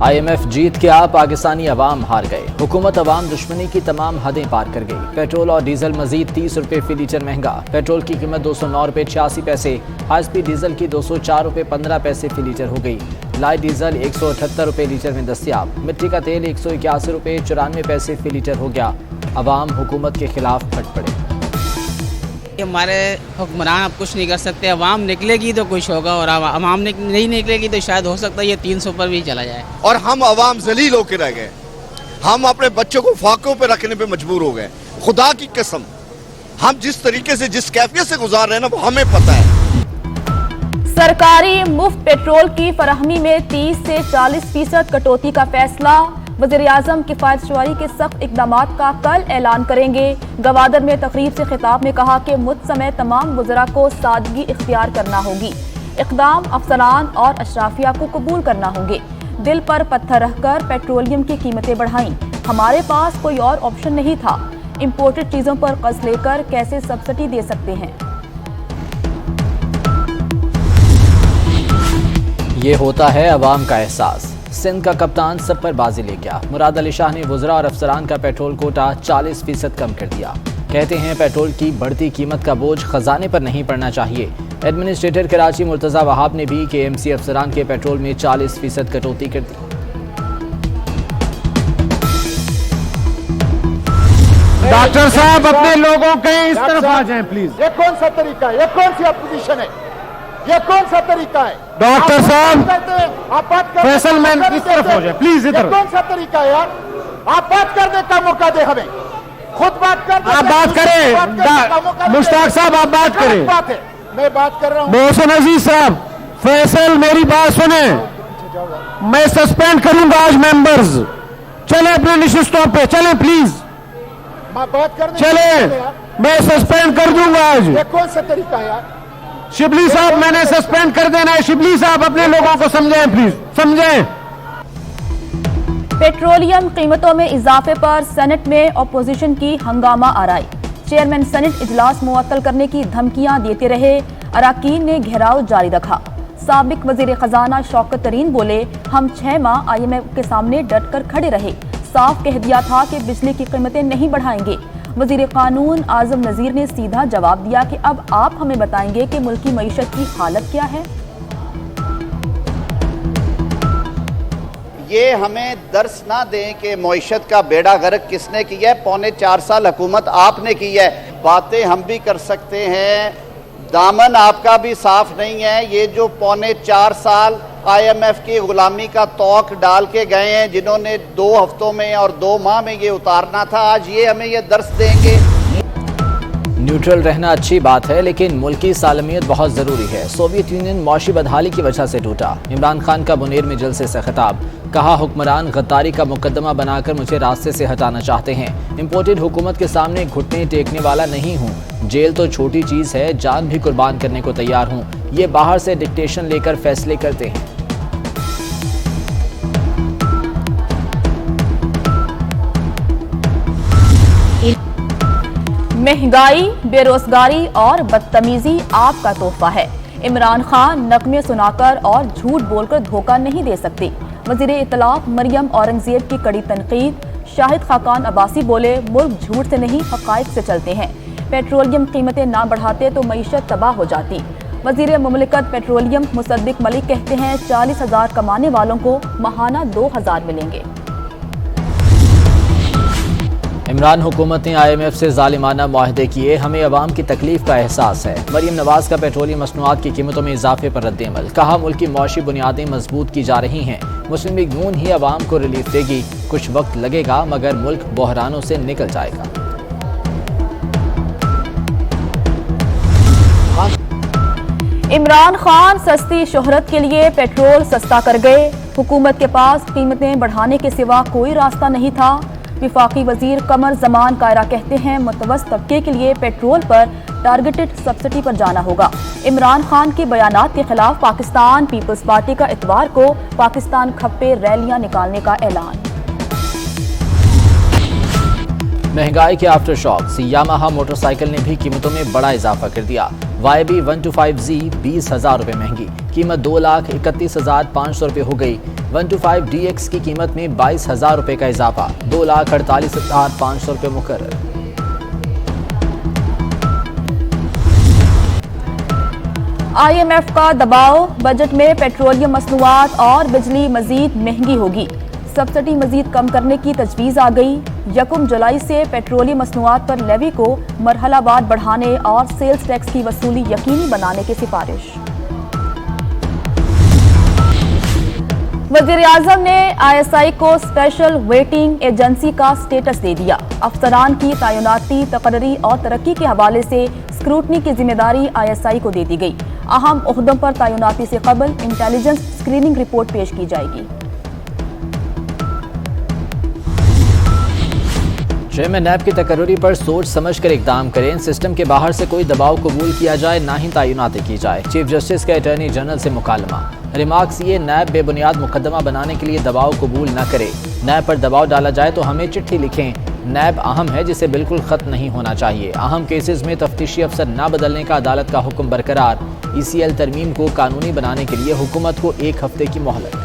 IMF जीत के पाकिस्तानी अवाम हार गए। हुकूमत अवाम दुश्मनी की तमाम हदें पार कर गई। पेट्रोल और डीजल मजीद 30 रुपए फी लीटर महंगा। पेट्रोल की कीमत 209 रुपए 86 पैसे, हाई स्पीड डीजल की 204 रुपए 15 पैसे फी लीटर हो गई। लाइट डीजल 178 रुपए लीटर में दस्तियाब। मिट्टी का तेल 181 रुपए 94 पैसे फी लीटर हो गया। अवाम हुकूमत के खिलाफ फट पड़े। हमारे हुक्मरान अब कुछ नहीं कर सकते। अवाम निकलेगी तो कुछ होगा, और अवाम नहीं निकलेगी तो शायद हो सकता है ये 300 पर भी चला जाए। और हम अवाम जलील होकर रह गए। हम अपने बच्चों को फाकों पे रखने पे मजबूर हो गए। खुदा की कसम, हम जिस तरीके से जिस कैफियत से गुजार रहे हैं ना, वो हमें पता है। सरकारी मुफ्त पेट्रोल की फराहमी में 30 से 40% कटौती का फैसला। वज़ीर-ए-आज़म किफ़ायत शुमारी के सख्त इक़दामात का कल ऐलान करेंगे। गवादर में तकरीब से खिताब में कहा कि मुझ समय तमाम वज़रा को सादगी इख्तियार करना होगी। इक़दाम अफसरान और अशराफिया को कबूल करना होंगे। दिल पर पत्थर रखकर पेट्रोलियम की कीमतें बढ़ाई। हमारे पास कोई और ऑप्शन नहीं था। इम्पोर्टेड चीज़ों पर कर्ज लेकर कैसे सब्सिडी दे सकते हैं। ये होता है अवाम का एहसास। सिंध का कप्तान सब पर बाजी ले गया। मुराद अली शाह ने वज़रा और अफसरान का पेट्रोल कोटा 40% कम कर दिया। कहते हैं पेट्रोल की बढ़ती कीमत का बोझ खजाने पर नहीं पड़ना चाहिए। एडमिनिस्ट्रेटर कराची मुर्तज़ा वहाब ने भी KMC अफसरान के पेट्रोल में 40% कटौती कर दी। डॉक्टर साहब अपने लोगों के इस तरफ आ जाएं प्लीज। ये कौन सा तरीका है? ये कौन सी अपोजिशन है? ये कौन सा तरीका है? डॉक्टर साहब आप बात कर, फैसल मैन इस तरफ हो जाए प्लीज। इधर कौन सा तरीका है यार? आप बात करने का मौका दे हमें। खुद बात कर, आप बात करें। मुश्ताक साहब आप बात करें। बात है, मैं बात कर रहा हूँ। मोहसिन अजीज साहब, फैसल मेरी बात सुने। मैं सस्पेंड करूंगा आज मेंबर्स। चले अपने निशिस्तों पे चले प्लीज। बात करने चले, मैं सस्पेंड कर दूंगा आज। ये कौन सा तरीका है यार? शिबली साहब मैंने सस्पेंड कर देना है। शिबली साहब अपने लोगों को समझें प्लीज, समझें। पेट्रोलियम कीमतों में इजाफे पर सेनेट में अपोजिशन की हंगामा आराई। चेयरमैन सेनेट इजलास मुअत्तल करने की धमकियां देते रहे। अरकान ने घेराव जारी रखा। साबिक वजीर खजाना शौकत तरीन बोले, हम 6 माह IMF के सामने डट कर खड़े रहे। साफ कह दिया था कि बिजली की कीमतें नहीं बढ़ाएंगे। वजीर कानून आजम नजीर ने सीधा जवाब दिया कि अब आप हमें बताएंगे कि मुल्क की मईशत की हालत क्या है। ये हमें दर्स ना दें कि मईशत का बेड़ा गर्क किसने किया है। 4.25 साल हुकूमत आपने की है। बातें हम भी कर सकते हैं, दामन आपका भी साफ नहीं है। ये जो 4.25 साल IMF की गुलामी का तौक डाल के गए हैं, जिन्होंने 2 हफ्तों में और 2 माह में ये उतारना था, आज ये हमें ये दर्स देंगे। न्यूट्रल रहना अच्छी बात है, लेकिन मुल्की सालमियत बहुत ज़रूरी है। सोवियत यूनियन मौशी बदहाली की वजह से टूटा। इमरान खान का मुनेर में जलसे से खिताब। कहा, हुक्मरान गद्दारी का मुकदमा बनाकर मुझे रास्ते से हटाना चाहते हैं। इम्पोर्टेड हुकूमत के सामने घुटने टेकने वाला नहीं हूँ। जेल तो छोटी चीज़ है, जान भी कुर्बान करने को तैयार हूँ। ये बाहर से डिक्टेशन लेकर फैसले करते हैं। महंगाई, बेरोजगारी और बदतमीजी आपका तोहफा है। इमरान खान नगमे सुनाकर और झूठ बोलकर धोखा नहीं दे सकते। वजीर इत्तलाफ मरियम औरंगजेब की कड़ी तनकीद। शाहिद खाकान अब्बासी बोले, मुल्क झूठ से नहीं हक़ाइक़ से चलते हैं। पेट्रोलियम कीमतें ना बढ़ाते तो मईशत तबाह हो जाती। वजीर मुमलिकत पेट्रोलियम मुसद्दिक मलिक कहते हैं 40,000 कमाने वालों को माहाना 2,000 मिलेंगे। इमरान हुकूमत ने IMF से जालिमाना मुआहदे किए। हमें अवाम की तकलीफ का एहसास है। मरियम नवाज का पेट्रोलियम मसनूआत की कीमतों में इजाफे पर रद्द-ए-अमल। कहा, मुल्क की मौशी बुनियादें मजबूत की जा रही हैं। मुस्लिम लीग नून ही अवाम को रिलीफ देगी। कुछ वक्त लगेगा, मगर मुल्क बहरानों से निकल जाएगा। इमरान खान सस्ती शोहरत के लिए पेट्रोल सस्ता कर गए। हुकूमत के पास कीमतें बढ़ाने के सिवा कोई रास्ता नहीं था। विफाकी वजीर कमर जमान कायरा कहते हैं, मुतवस्सित तबके के लिए पेट्रोल पर टारगेटेड सब्सिडी पर जाना होगा। इमरान खान के बयानात के खिलाफ पाकिस्तान पीपल्स पार्टी का इतवार को पाकिस्तान खप्पे रैलियां निकालने का ऐलान। महंगाई के आफ्टर शॉक्स, यामाहा मोटरसाइकिल ने भी कीमतों में बड़ा इजाफा कर दिया। YB 125Z 20,000 रुपये महंगी, कीमत 2,31,500 रुपये हो गई। 125DX की कीमत में 22,000 रुपये का इजाफा, 2,48,500 रुपये मुकर्रर। IMF का दबाव, बजट में पेट्रोलियम मसनूआत और बिजली मजीद महंगी होगी। सब्सिडी मजीद कम करने की तजवीज़ आ गई। 1 जुलाई से पेट्रोलियम मसनूआत पर लेवी को मरहलावार बढ़ाने और सेल्स टैक्स की वसूली यकीनी बनाने की सिफारिश। वज़ीर-ए-आज़म ने ISI को स्पेशल वेटिंग एजेंसी का स्टेटस दे दिया। अफसरान की तैनाती, तकर्री और तरक्की के हवाले से स्क्रूटनी की जिम्मेदारी ISI को दे दी गई। अहम ओहदों पर तैनाती से कबल इंटेलिजेंस स्क्रीनिंग रिपोर्ट पेश की जाएगी। चेयरमैन नैब की तकर्री पर सोच समझ कर इकदाम करें। सिस्टम के बाहर से कोई दबाव कबूल किया जाए, ना ही तैनाती की जाए। चीफ जस्टिस के अटॉर्नी जनरल से मुकालमा। रिमार्क्स ये, नैब बेबुनियाद मुकदमा बनाने के लिए दबाव कबूल न करे। नैब पर दबाव डाला जाए तो हमें चिट्ठी लिखें। नैब अहम है, जिसे बिल्कुल खत्म नहीं होना चाहिए। अहम केसेस में तफ्तीशी अफसर न बदलने का अदालत का हुक्म बरकरार। ECL तरमीम को कानूनी बनाने के लिए हुकूमत को 1 हफ्ते की मोहलत।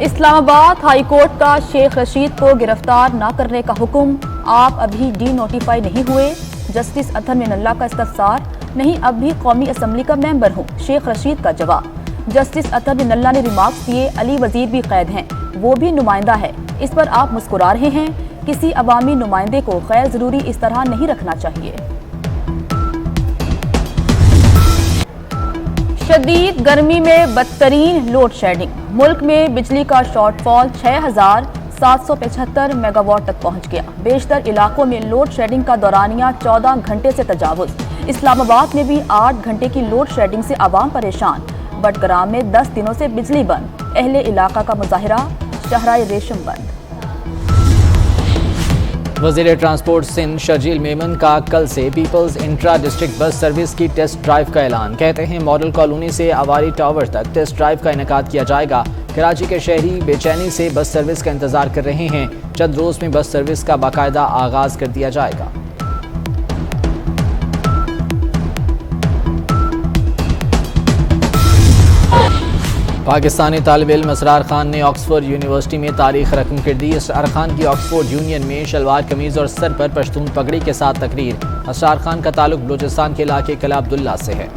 इस्लामाबाद हाई कोर्ट का शेख रशीद को गिरफ्तार न करने का हुक्म। आप अभी डी नोटिफाई नहीं हुए। जस्टिस अतहर मिनल्ला का इस्तफसार, नहीं अब भी कौमी असम्बली का मेंबर हूँ। शेख रशीद का जवाब। जस्टिस अतहर मिनल्ला ने रिमार्क्स दिए, अली वजीर भी कैद हैं, वो भी नुमाइंदा है। इस पर आप मुस्कुरा रहे हैं। किसी अवामी नुमाइंदे को गैर जरूरी इस तरह नहीं रखना चाहिए। शदीद गर्मी में बदतरीन लोड शेडिंग। मुल्क में बिजली का शॉर्टफॉल 6,775 मेगावाट तक पहुंच गया। बेशतर इलाकों में लोड शेडिंग का दौरानिया 14 घंटे से तजावुज। इस्लामाबाद में भी 8 घंटे की लोड शेडिंग से आवाम परेशान। बडग्राम में 10 दिनों से बिजली बंद। अहले इलाका का मुजाहिरा, शहराए रेशम बंद। वज़ीर ट्रांसपोर्ट सिंध शर्जील मेमन का कल से people's intra district bus service की टेस्ट ड्राइव का ऐलान। कहते हैं मॉडल कॉलोनी से आवारी टावर तक टेस्ट ड्राइव का इनेकाद किया जाएगा। कराची के शहरी बेचैनी से बस सर्विस का इंतजार कर रहे हैं। चंद रोज में बस सर्विस का बाकायदा आगाज कर दिया जाएगा। पाकिस्तानी तालिब इल्म असरार खान ने ऑक्सफोर्ड यूनिवर्सिटी में तारीख रकम कर दी। असरार खान की ऑक्सफोर्ड यूनियन में शलवार कमीज और सर पर पश्तून पगड़ी के साथ तकरीर। असरार खान का ताल्लुक बलूचिस्तान के इलाके कला अब्दुल्ला से है।